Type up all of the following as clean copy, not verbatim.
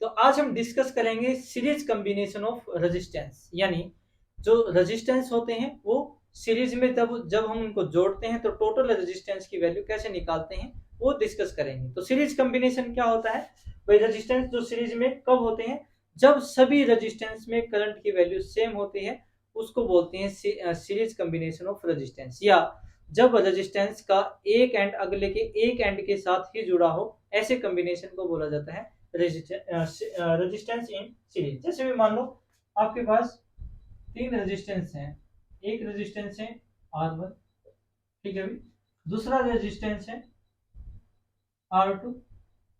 तो आज हम डिस्कस करेंगे सीरीज कॉम्बिनेशन ऑफ रेजिस्टेंस, यानी जो रेजिस्टेंस होते हैं वो सीरीज में जब हम उनको जोड़ते हैं तो टोटल रेजिस्टेंस की वैल्यू कैसे निकालते हैं वो डिस्कस करेंगे। तो सीरीज कॉम्बिनेशन क्या होता है भाई? रेजिस्टेंस जो सीरीज में कब होते हैं? जब सभी रेजिस्टेंस में करंट की वैल्यू सेम होती है, उसको बोलते हैं सीरीज कॉम्बिनेशन ऑफ रेजिस्टेंस। या जब रेजिस्टेंस का एक एंड अगले के एक एंड के साथ ही जुड़ा हो, ऐसे कॉम्बिनेशन को बोला जाता है रेजिस्टेंस इन सीरीज। जैसे भी मान लो आपके पास तीन रेजिस्टेंस हैं। एक रेजिस्टेंस है R1, ठीक है भी, दूसरा रेजिस्टेंस है R2।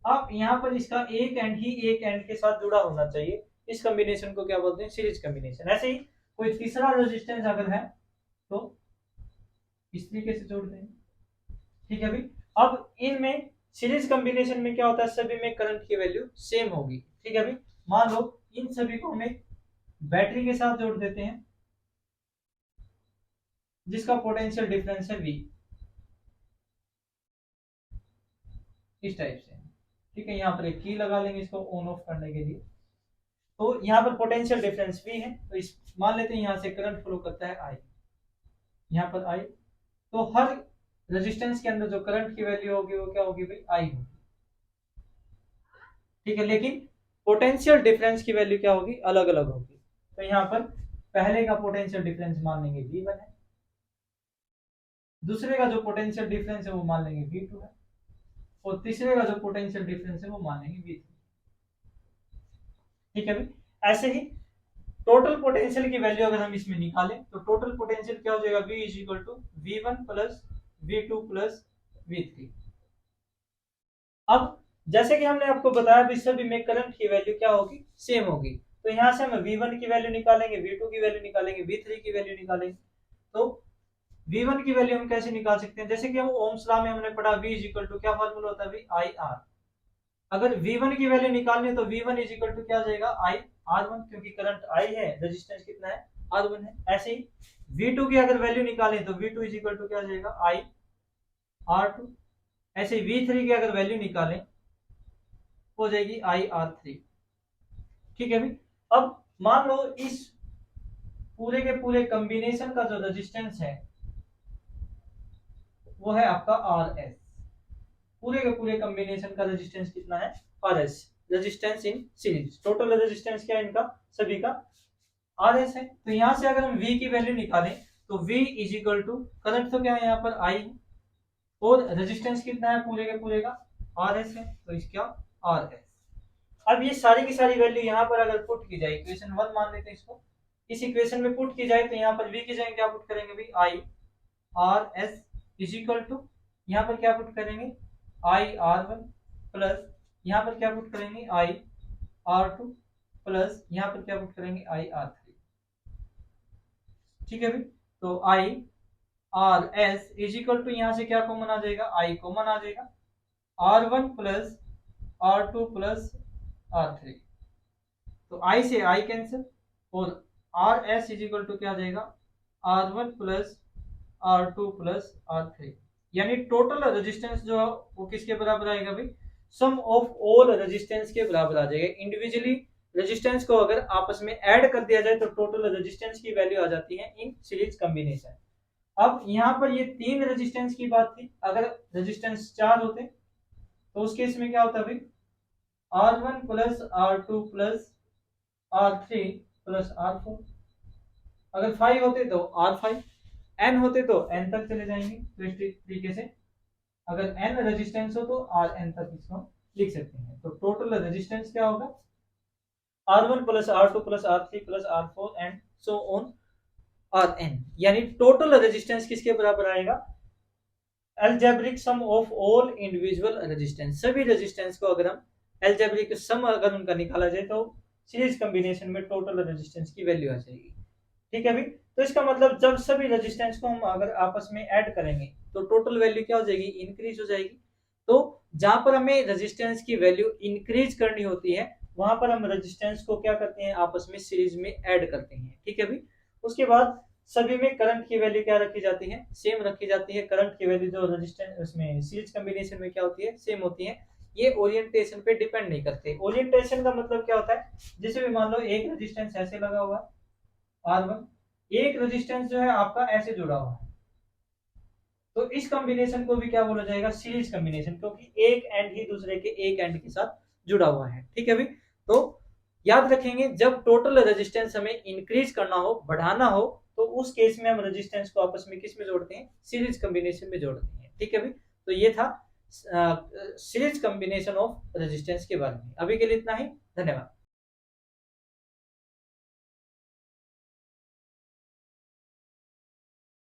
अब यहाँ पर इसका एक एंड ही एक एंड के साथ जुड़ा होना चाहिए, इस कॉम्बिनेशन को क्या बोलते हैं? Series combination. ऐसे ही कोई तीसरा रेजिस्टेंस अगर है तो इस तरीके से जोड़ते हैं, ठीक है भी। अब इनमें सीरीज कॉम्बिनेशन में क्या होता है? सभी में करंट की वैल्यू सेम होगी, ठीक है भी। मान लो इन सभी को हम एक बैटरी के साथ जोड़ देते हैं जिसका पोटेंशियल डिफरेंस है V, इस टाइप से, ठीक है। यहाँ पर एक की लगा लेंगे इसको ऑन ऑफ करने के लिए। तो यहाँ पर पोटेंशियल डिफरेंस V है, तो इस मान लेते हैं यहाँ से करंट फ्लो करता है I, यहाँ पर I। तो हर रेजिस्टेंस के अंदर जो करंट की वैल्यू होगी वो क्या होगी भाई? I होगी, ठीक है। लेकिन पोटेंशियल डिफरेंस की वैल्यू क्या होगी? अलग अलग होगी। तो यहाँ पर पहले का पोटेंशियल डिफरेंस मान लेंगे V1 है, दूसरे का जो पोटेंशियल डिफरेंस है वो मान लेंगे V2 है, और तीसरे का जो पोटेंशियल डिफरेंस है वो मान लेंगे V3, ठीक है भाई। ऐसे ही टोटल पोटेंशियल की वैल्यू अगर हम इसमें निकालें तो टोटल पोटेंशियल क्या हो जाएगा? V is equal to V1 plus V2 plus V3। अब जैसे कि हमने आपको बताया भी सभी में करंट की वैल्यू क्या होगी? सेम होगी। तो यहाँ से हम V1 की वैल्यू निकालेंगे, V2 की वैल्यू निकालेंगे, V3 की वैल्यू निकालेंगे। तो V1 की वैल्यू हम कैसे निकाल सकते हैं? जैसे कि हम ओम्स लॉ में हमने पढ़ा V इज इक्वल टू क्या फॉर्मूला होता है भाई? IR। अगर V1 की वैल्यू निकालनी है तो V1 इज इक्वल टू क्या जाएगा? IR1, क्योंकि करंट I है, रेजिस्टेंस कितना है? R1 है। ऐसे ही V2 की अगर वैल्यू निकालें तो V2 इज इक्वल टू क्या जाएगा? IR2। ऐसे V3 की अगर वैल्यू निकालें हो जाएगी IR3, ठीक है भाई। अब मान लो इस पूरे के पूरे कॉम्बिनेशन का जो रेजिस्टेंस है वो है आपका RS। पूरे के पूरे कॉम्बिनेशन का रेजिस्टेंस कितना है? RS, resistance in series. Total resistance क्या है इनका सभी का? RS है। तो यहां से अगर हम V की वैल्यू निकालें तो V is equal to, current तो क्या है यहाँ पर? I है, और रेजिस्टेंस कितना है पूरे के पूरे का? RS है, तो इसका RS। अब ये सारी की सारी वैल्यू यहाँ पर अगर पुट की जाए, इक्वेशन 1 मान लेते हैं इसको, इस इक्वेशन में पुट की जाए तो यहाँ पर V की जगह क्या पुट करेंगे भाई? IRS इज इक्वल टू, यहाँ पर क्या पुट करेंगे? IR1 प्लस यहाँ पर क्या पुट करेंगे? IR2 प्लस यहाँ पर क्या पुट करेंगे? IR3, ठीक है भाई। तो IRS इज इक्वल टू, यहाँ से क्या कॉमन आ जाएगा? I कॉमन आ जाएगा, R1 plus R2 plus R3। तो I से I कैंसिल, और RS इज इक्वल टू क्या आ जाएगा? R1 plus R2 plus R3। यानी टोटल रेजिस्टेंस जो है वो किसके बराबर आएगा भाई? सम ऑफ ऑल रेजिस्टेंस के बराबर आ जाएगा। इंडिविजुअली रेजिस्टेंस को अगर आपस में ऐड कर दिया जाए तो टोटल रेजिस्टेंस की वैल्यू आ जाती है इन सीरीज कॉम्बिनेशन। अब यहाँ पर ये तीन रेजिस्टेंस की बात थी, अगर रेजिस्टेंस 4 होते तो उस केस में क्या होता भाई? R1 plus R2 plus R3 plus R4। अगर 5 होते तो R5, n होते तो n तक चले जाएंगे। तो इस तरीके से अगर n रेजिस्टेंस हो तो Rn तक इसको लिख सकते हैं। तो टोटल रेजिस्टेंस क्या होगा? R1 plus R2 plus R3 plus R4 and so on Rn। यानी टोटल रेजिस्टेंस किसके बराबर आएगा? Algebraic sum of all individual resistance. सभी रेजिस्टेंस को अगर हम अलजेब्रिक सम अगर उनका निकाला जाए तो सीरीज कॉम्बिनेशन में टोटल रेजिस्टेंस की वैल्यू आ जाएगी, ठीक है भाई। तो इसका मतलब जब सभी रेजिस्टेंस को हम अगर आपस में ऐड करेंगे तो टोटल वैल्यू क्या हो जाएगी? इंक्रीज हो जाएगी। तो जहां पर हमें रेजिस्टेंस की वैल्यू इंक्रीज करनी होती है वहां पर हम रेजिस्टेंस को क्या करते हैं? आपस में सीरीज में ऐड करते हैं, ठीक है भाई। उसके बाद सभी में करंट की वैल्यू क्या रखी जाती है? सेम रखी जाती है। करंट की वैल्यू जो रेजिस्टेंस उसमें सीरीज कॉम्बिनेशन में क्या होती है? सेम होती है। ये ओरिएंटेशन पे डिपेंड नहीं करते। ओरिएंटेशन का मतलब क्या होता है, जैसे भी मान लो एक रेजिस्टेंस ऐसे लगा हुआ है R1, एक रेजिस्टेंस जो है आपका ऐसे जुड़ा हुआ है, तो इस कॉम्बिनेशन को भी क्या बोला जाएगा, सीरीज कॉम्बिनेशन, क्योंकि एक एंड ही दूसरे के एक एंड के साथ जुड़ा हुआ है। ठीक है भाई, तो याद रखेंगे जब टोटल रेजिस्टेंस हमें इंक्रीज करना हो, बढ़ाना हो, तो उस केस में हम रेजिस्टेंस को आपस में किस में जोड़ते हैं, सीरीज कॉम्बिनेशन में जोड़ते हैं। ठीक है भाई, तो ये था सीरीज कॉम्बिनेशन ऑफ रेजिस्टेंस के बारे में। अभी के लिए इतना ही, धन्यवाद।